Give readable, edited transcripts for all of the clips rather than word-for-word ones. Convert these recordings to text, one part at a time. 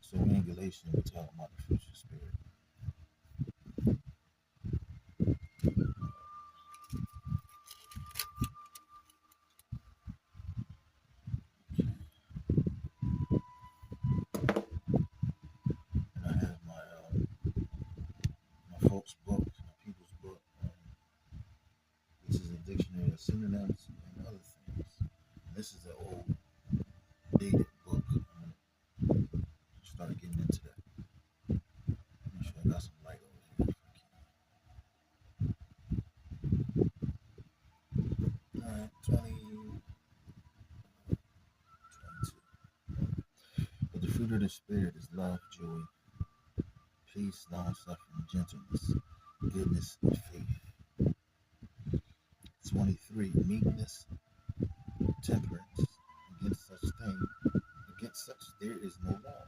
So in Galatians, we're talking about the fruits of the Spirit. And I have my folks' book, my people's book, which is a dictionary of synonyms and other things. And this is an old, dated book. I'm going to start getting into that. Make sure I got some light over here. Alright, 2022. But the fruit of the Spirit is love, joy, peace, long suffering, gentleness, goodness, and faith. 23. Meekness, temperance. Against such there is no law.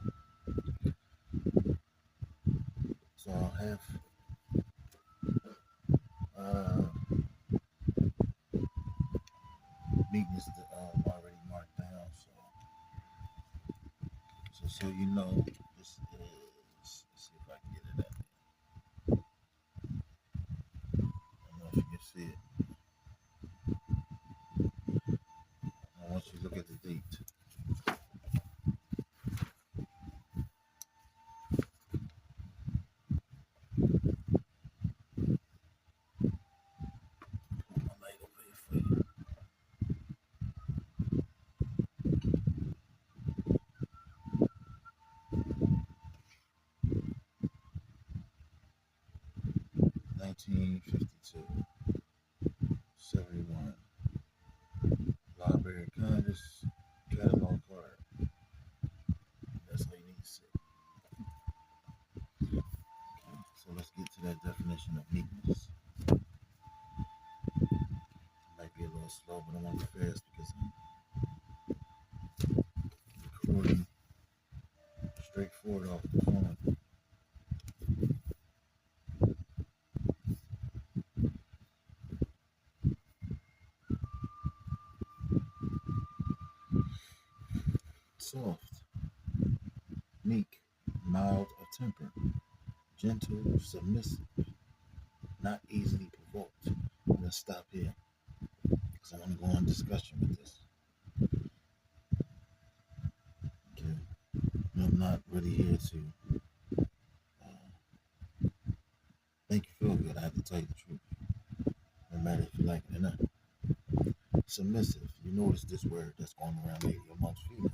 So I'll have uh, meekness already marked down. So you know, this is. Let's see if I can get it up. I don't know if you can see it. I want you to look at the date. 1952, 71, Library of Congress, catalog card. That's all you need to see. Okay, so let's get to that definition of meekness. It might be a little slow, but I want to be fast because I'm recording straightforward off the phone. Soft, meek, mild of temper, gentle, submissive, not easily provoked. Let's stop here because I want to go on discussion with this. Okay, I'm not really here to make you feel good. I have to tell you the truth, no matter if you like it or not. Submissive. You notice this word that's going around lately amongst females.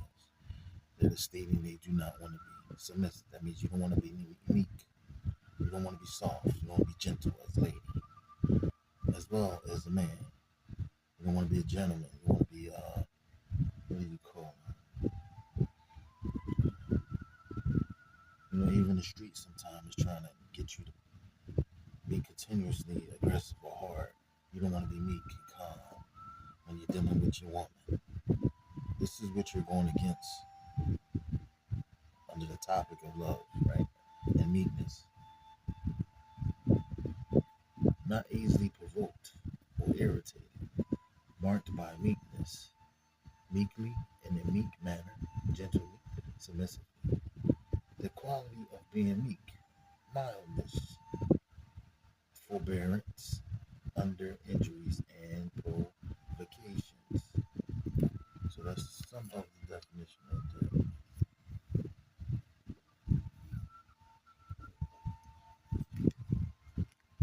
That is stating they do not want to be submissive. That means you don't want to be meek. You don't want to be soft. You don't want to be gentle as a lady, as well as a man. You don't want to be a gentleman. You want to be what do you call it? You know, even the street sometimes is trying to get you to be continuously aggressive or hard. You don't want to be meek and calm when you're dealing with your woman. This is what you're going against under the topic of love, right? And meekness. Not easily provoked or irritated, marked by meekness, meekly, in a meek manner, gently, submissively. The quality of being meek, mildness, forbearance under injuries and provocations. So that's some of the definition right there.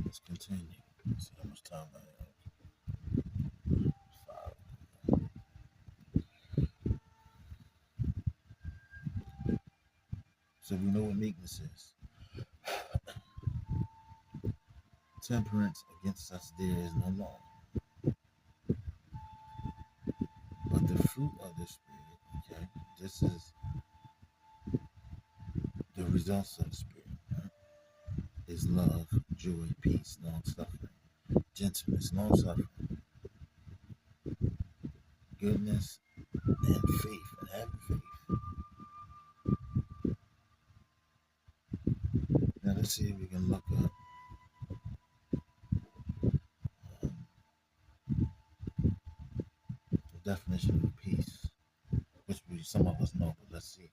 Let's continue. Let's see how much time I have. 5. So we know what meekness is. Temperance, against such there is no law. But the fruit of the Spirit, okay, this is the results of the Spirit, right? Is love, joy, peace, long suffering, gentleness, long suffering, goodness, and faith, and having faith. Now let's see if we can look up the definition of peace, which some of us know, but let's see.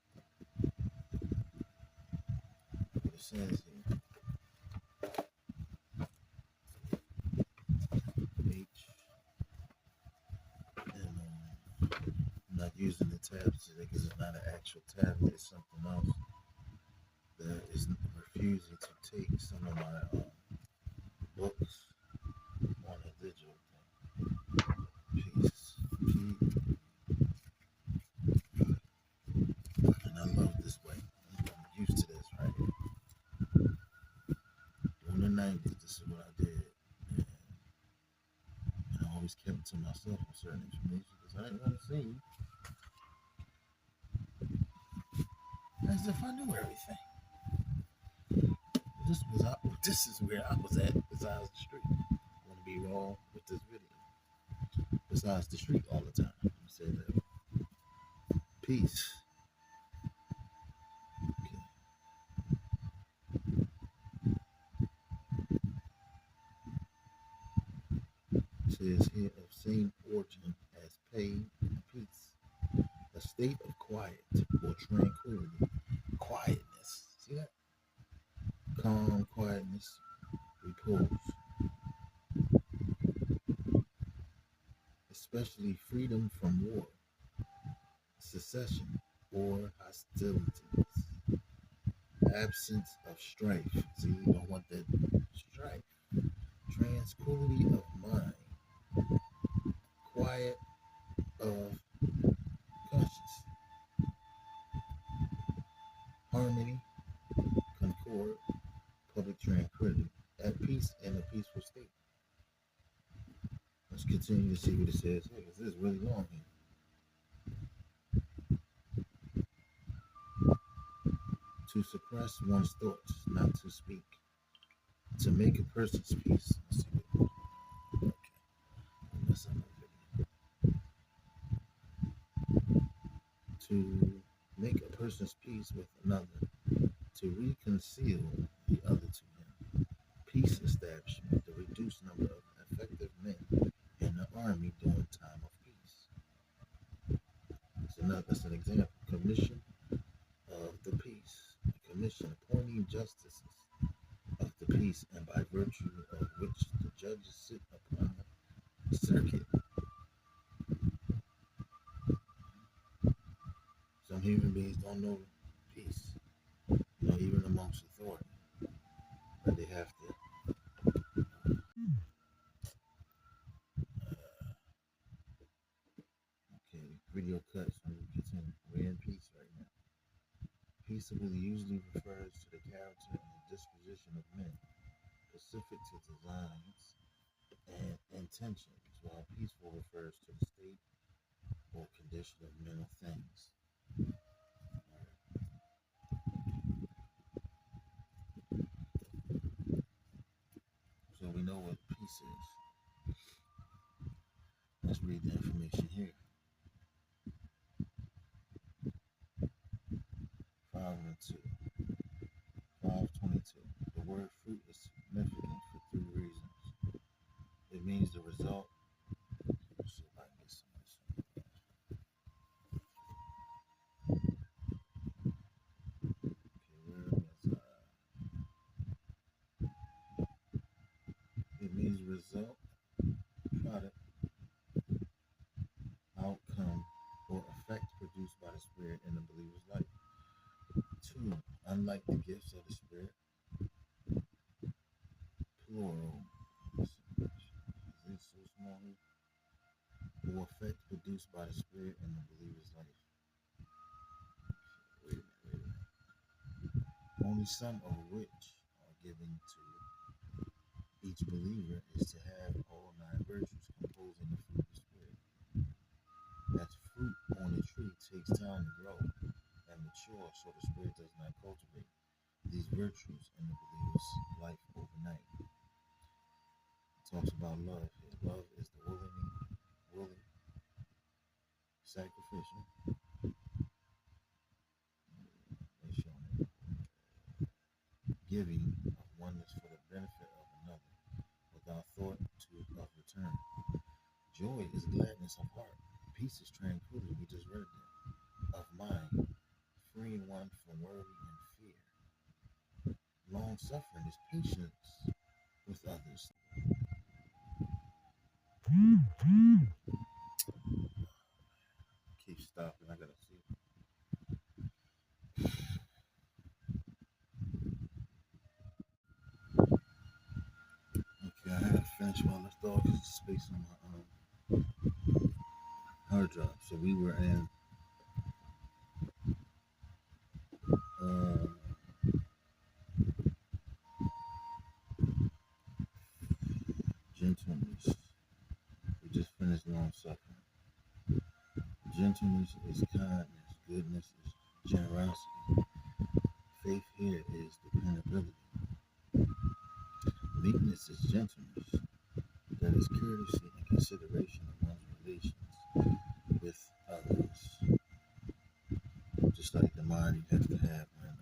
says here, H, and I'm not using the tab today because it's not an actual tab. It's something else that is refusing to take some of my books on a digital thing. Peace. And I love this way. I'm used to this right here. During the 90s, this is what I did. And I always kept it to myself on certain information because I didn't want to seem as if I knew everything. This is where I was at besides the street. I want to be raw with this video. Besides the street all the time. I'm saying that. Peace. Okay. It says here of same origin as pain and peace. A state of quiet or tranquility. Quietness. See that? Calm, quietness, repose. Especially freedom from war, secession, or hostilities. Absence of strife. See, you don't want that strife. Tranquility of mind. Quiet of conscience. Harmony, concord, public tranquility. At peace in a peaceful state. Let's continue to see what it says here. This is really long here. To suppress one's thoughts, not to speak. To make a person's peace. Let's see what, okay. That's another video. To make a person's peace with another. To reconcile the other to him. Peace establishment. The reduced number of effective men in the army during time of peace. That's an example. Commission of the peace. A commission appointing justices of the peace, and by virtue of which the judges sit upon the circuit. Some human beings don't know peace, even amongst authority, but they have to. Okay, video cuts. I'm gonna continue. We're in peace right now. Peaceable usually refers to the character and the disposition of men, specific to designs and intentions, while peaceful refers to the state or condition of mental things. So we know what peace is. Let's read the information here. 5:2. 5:22. The word fruit is significant for three reasons. It means the result. Let's see if I can get some of this. It means result, product, outcome, or effect produced by the Spirit in the believer's life. 2. Unlike the gifts of the Spirit, plural. Is this so small here? Or effect produced by the Spirit in the believer's life. Wait a minute. Only some of which are given to each believer is to have all 9 virtues composing the fruit of the Spirit. As fruit on a tree takes time to grow and mature, so the Spirit does not cultivate these virtues in the believer's life overnight. It talks about love here. Love is the willing, sacrificial, giving of oneness for the benefit of another, without thought of return. Joy is gladness of heart. Peace is tranquility. We just read that. Of mind, freeing one from worry and fear. long suffering is patience with others. Keep stopping. I gotta see. Okay, I had to finish while I thought because the space on my hard drive. So we were in um, gentleness. We just finished long suffering. Gentleness is kindness. Goodness is generosity. Faith here is dependability. Meekness is gentleness. That is courtesy and consideration of one's relations with others. Just like the mind you have to have when,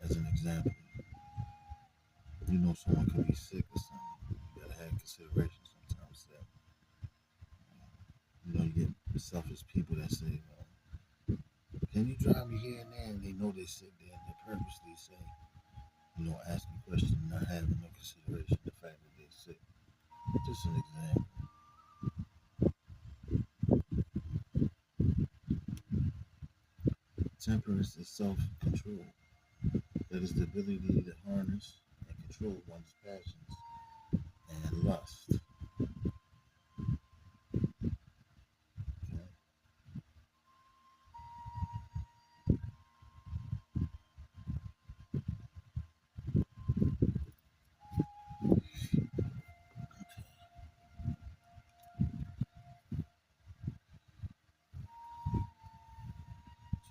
as an example, you know someone could be sick or something. You gotta have consideration sometimes that, you get selfish people that say, can you drive me here and there? And they know they're sick there and they purposely say, asking questions, not having no consideration the fact that they're sick. Just an example. Temperance is self-control. That is the ability to harness and control one's passions and lust. Okay?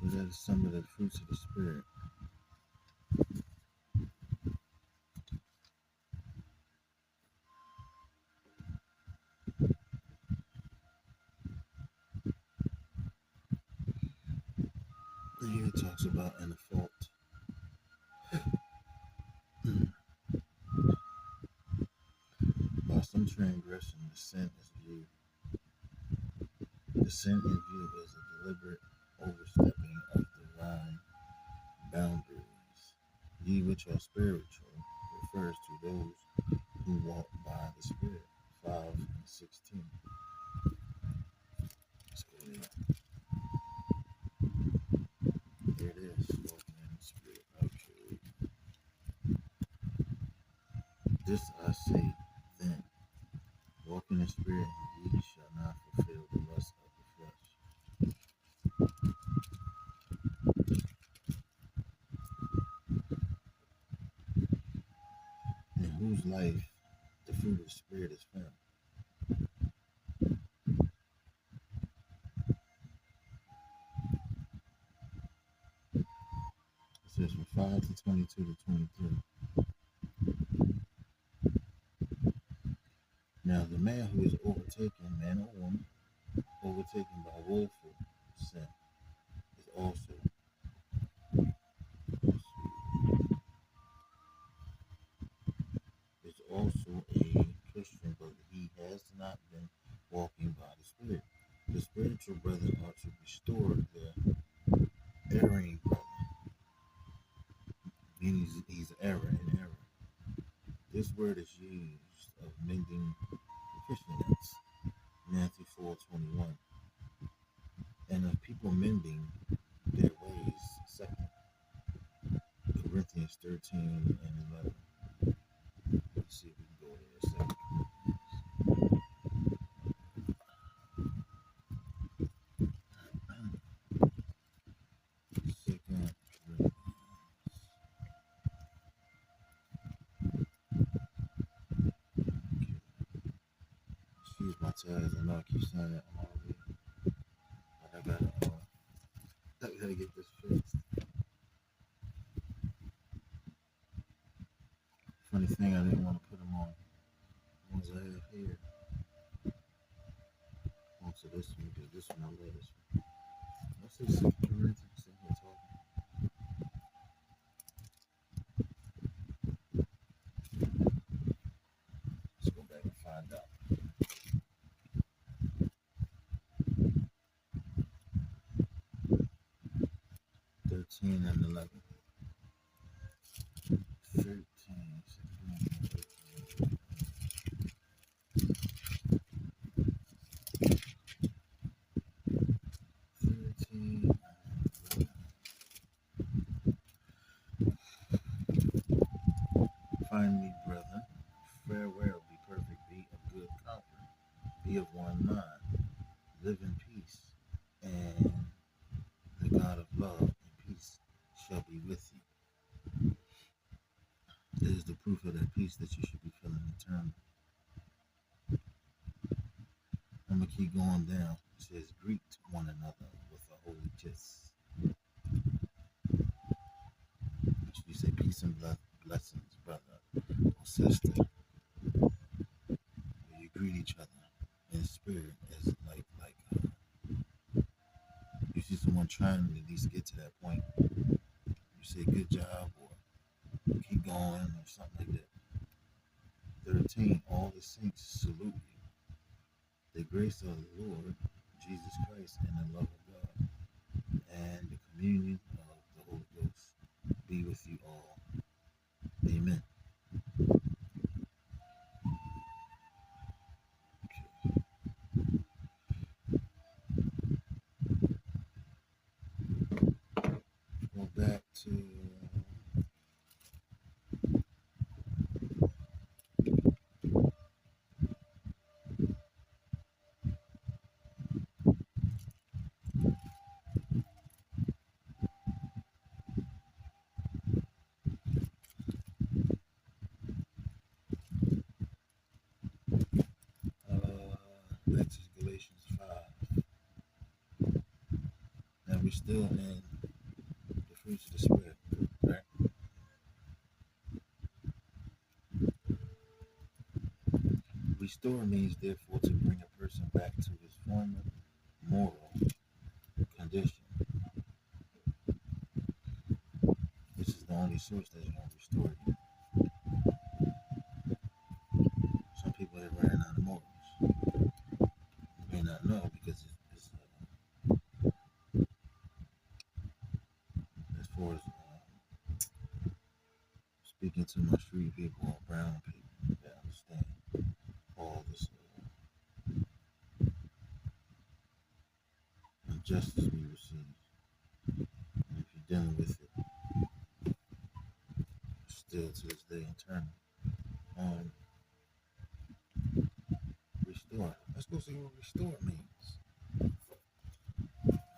So that is some of the fruits of the spirit. And here it talks about in the fault. By some transgression, the sin is viewed. The sin in view is a deliberate overstepping of divine boundaries. Ye which are spiritual refers to those who walk by the Spirit. 5 and 16. Let's go there. Here it is. Walking in the Spirit. Okay. This I say then. Walk in the Spirit, and ye shall not fulfill the lust of the flesh. In whose life the fruit of the Spirit is found. It says from 5 to 22 to 23. Now the man who is overtaken, man or woman, overtaken by willful sin, is also a Christian, but he has not been walking by the Spirit. The spiritual brethren are to restore the erring brother, meaning he's in error. This word is used of mending the Christianites, Matthew 4:21, and of people mending their ways, 2 Corinthians 13 and 11. Let's see if we can go there a second. Second Corinthians. Excuse my tabs. I know I keep saying that I'm already, but I gotta get this fixed. Funny thing, I didn't want to put them on the ones I have here onto this one because this one I love this one. What's this? Second Corinthians? Sitting here talking. Let's go back and find out. 13 and 11. proof of that peace that you should be feeling eternal. I'm gonna keep going down. It says, greet one another with a holy kiss. You say peace and blessings, brother or sister. You greet each other in spirit, as you see someone trying to at least get to that point. You say good job or keep going or something like that. 13. All the saints salute you. The grace of the Lord Jesus Christ and the love of God and the communion of the Holy Ghost be with you all. Amen. Okay. Go back to back to Galatians 5. Now we're still in the fruits of the Spirit, right? Restore means therefore to bring a person back to his former moral condition. This is the only source that's going to restore you. Some people have ran out of morals. You may not know because it's as far as speaking to my street people or brown people that understand all this injustice we receive. And if you're dealing with it, still to this day internal. Um, Restore. Let's go see what restore means.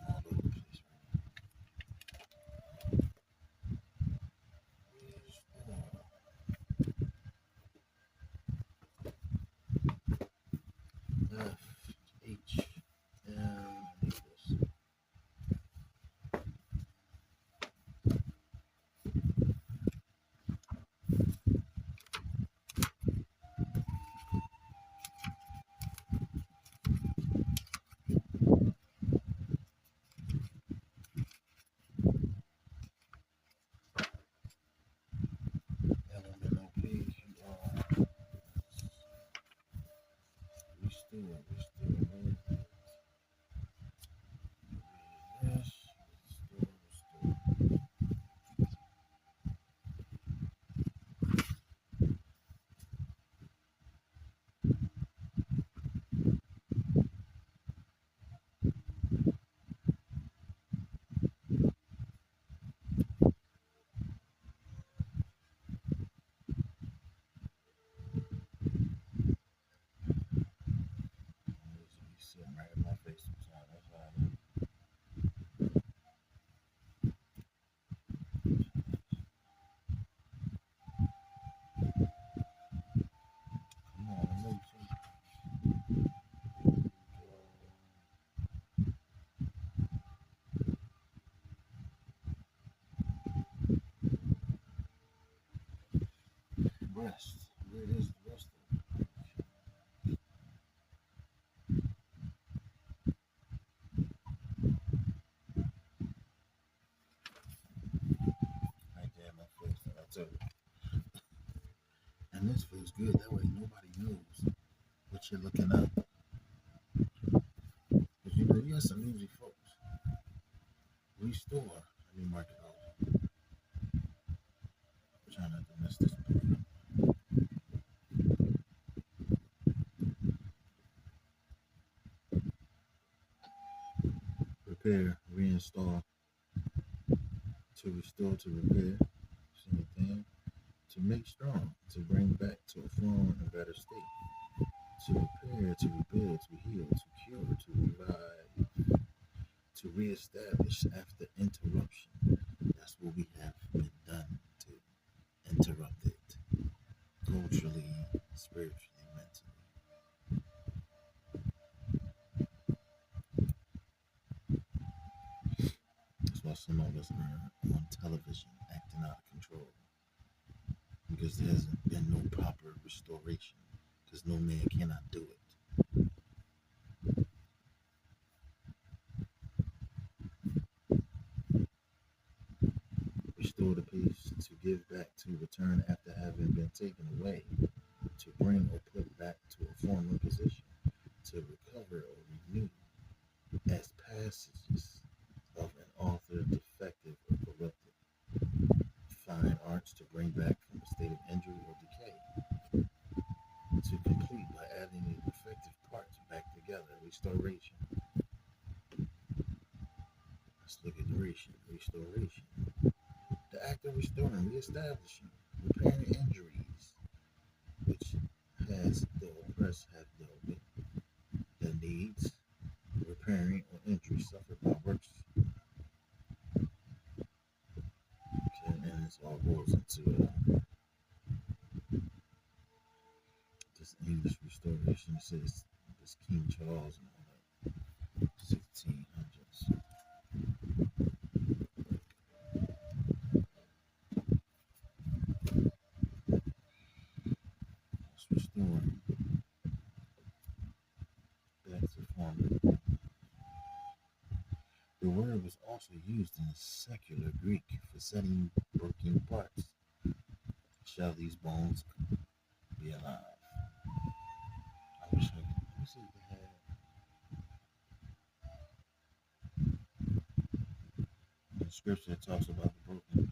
All over the place right now. Restore. FHM. Restore. Yes. Restore. He's sitting right in my face sometimes. That's why come on, I know rest. Where is the rest of it? Right there in my face. I tell you. And this feels good. That way nobody knows what you're looking up. Because you know, you got some easy folks. Restore. Let me mark it out. I'm trying not to mess this up. Repair, reinstall, to restore, to repair, same thing, to make strong, to bring back to a former and better state, to repair, to rebuild, to heal, to cure, to revive, to reestablish after interruption. That's what we have been done to interrupt it. some of us are on television acting out of control because there hasn't been no proper restoration because no man cannot do it. Restore the peace, to give back, to return after having been taken away, to bring or put back to a former position, to recover or renew as passages of an author defective or corrupted. Fine arts, to bring back from a state of injury or decay, to complete by adding the defective parts back together. Restoration. Let's look at duration. Restoration. The act of restoring, reestablishing, repairing injuries, which has the oppressed have dealt with, the needs, repairing or injury suffered by works. Okay, and this all goes into this English restoration. It says this King Charles and all that, 1600s. It's restoring back to form. The word was also used in secular Greek for setting broken parts. Shall these bones be alive? I wish I could. Let me see if they had. The scripture talks about the broken,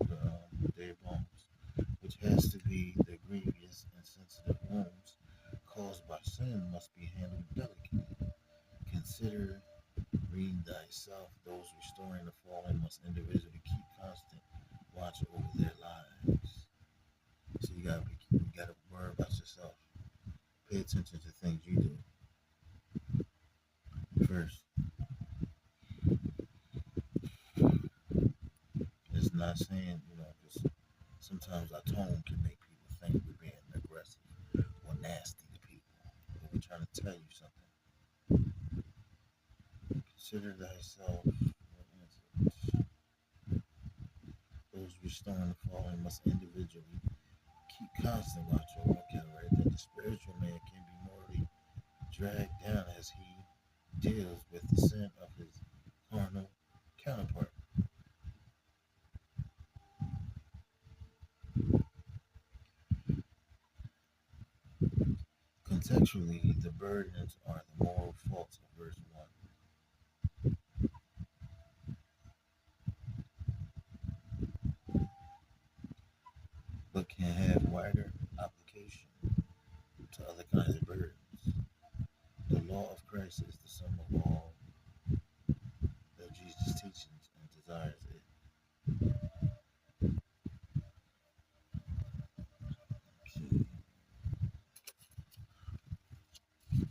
dead bones, which has to be the grievous and sensitive wounds caused by sin must be handled delicately. Consider read thyself. Those restoring the fallen must individually keep constant watch over their lives. So you gotta worry about yourself. Pay attention to things you do first. It's not saying, because sometimes our tone can make people think we're being aggressive or nasty to people. But we're trying to tell you something. Consider thyself. Those restoring the fallen must individually keep constant watch over. Okay, right? That the spiritual man can be morally dragged down as he deals with the sin of his carnal counterpart. Contextually, the burdens are the moral faults of verse 1, but can have wider application to other kinds of burdens. The law of Christ is the sum of all of Jesus' teachings and desires it.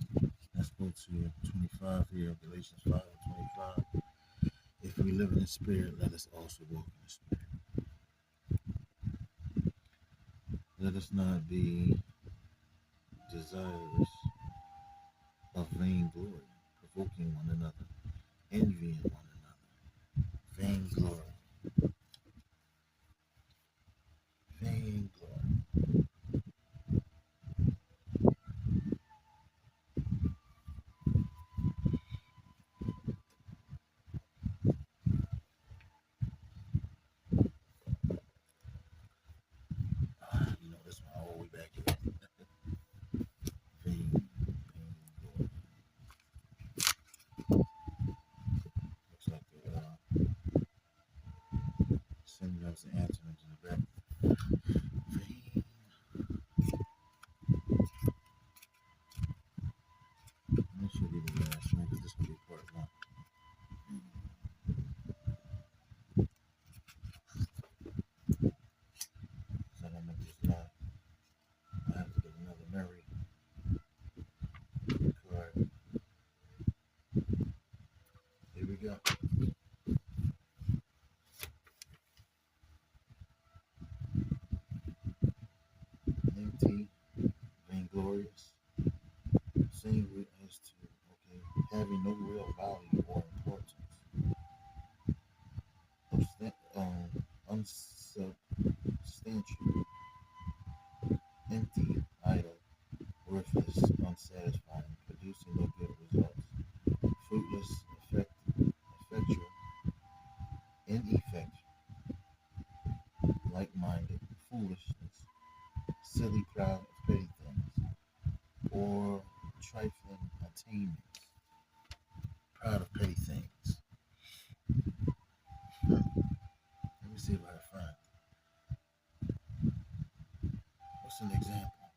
Okay, let's go to 25 here, Galatians 5 and 25. If we live in the Spirit, let us also walk in the Spirit. Let us not be desirous of vain glory, provoking one another, envying one another. Vain glory, vain glory. This one all the way back here. Vain, vain glory. Looks like the synonyms and antonyms in the back. Vain. This should be the last one because this will be part one. So I'm gonna make this long. I have to get another Mary card. Here we go. Empty, vainglorious, saying as to having no real value or importance, abstaining unsubstantial, empty, idle, worthless, unsatisfying, producing no good results, fruitless, effectual, ineffectual, like-minded, foolishness, silly, proud of petty things, or trifling attainments, proud of petty things. Let me see if I can find. What's an example?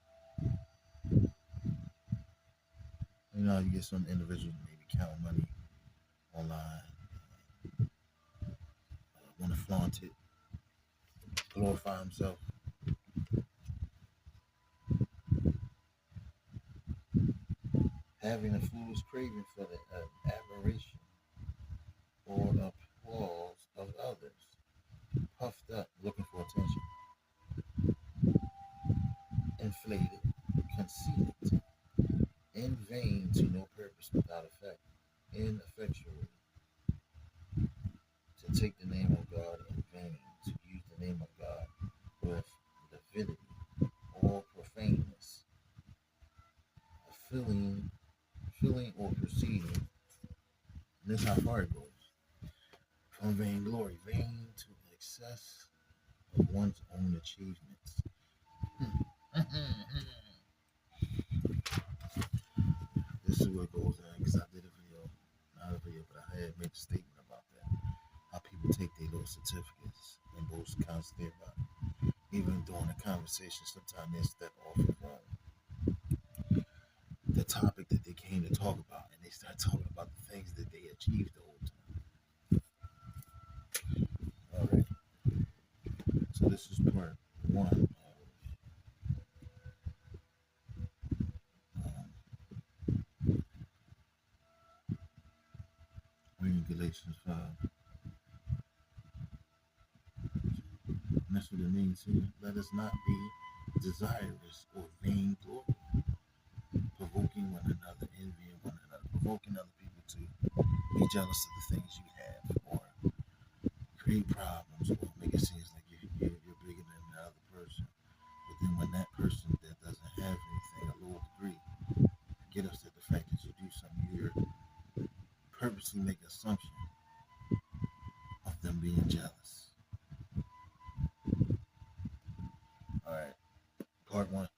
You know, you get some individuals maybe count money online, want to flaunt it, glorify himself. Having a foolish craving for the admiration or applause of others, puffed up, looking for attention, inflated, conceited, in vain, to no purpose, without effect, ineffectual, to take the name of God in vain, to use the name of God with divinity or profaneness, filling, or proceeding. And this is how far it goes. From vainglory, vain to excess of one's own achievements. This is what goes on because I did a video, not a video, but I had made a statement about that. How people take their little certificates and boast constantly about it. Even during a conversation, sometimes they step off of the topic that they came to talk about, and they start talking about the things that they achieved the whole time. All right. So this is part one of reading Galatians 5. And that's what it means here. Let us not be desirous or vain glory, provoking one another, envying one another, provoking other people to be jealous of the things you have, or create problems, or make it seem like you're bigger than the other person. But then when that person that doesn't have anything, a lower degree, get upset the fact that you do something, you're purposely make assumption of them being jealous. All right, part one.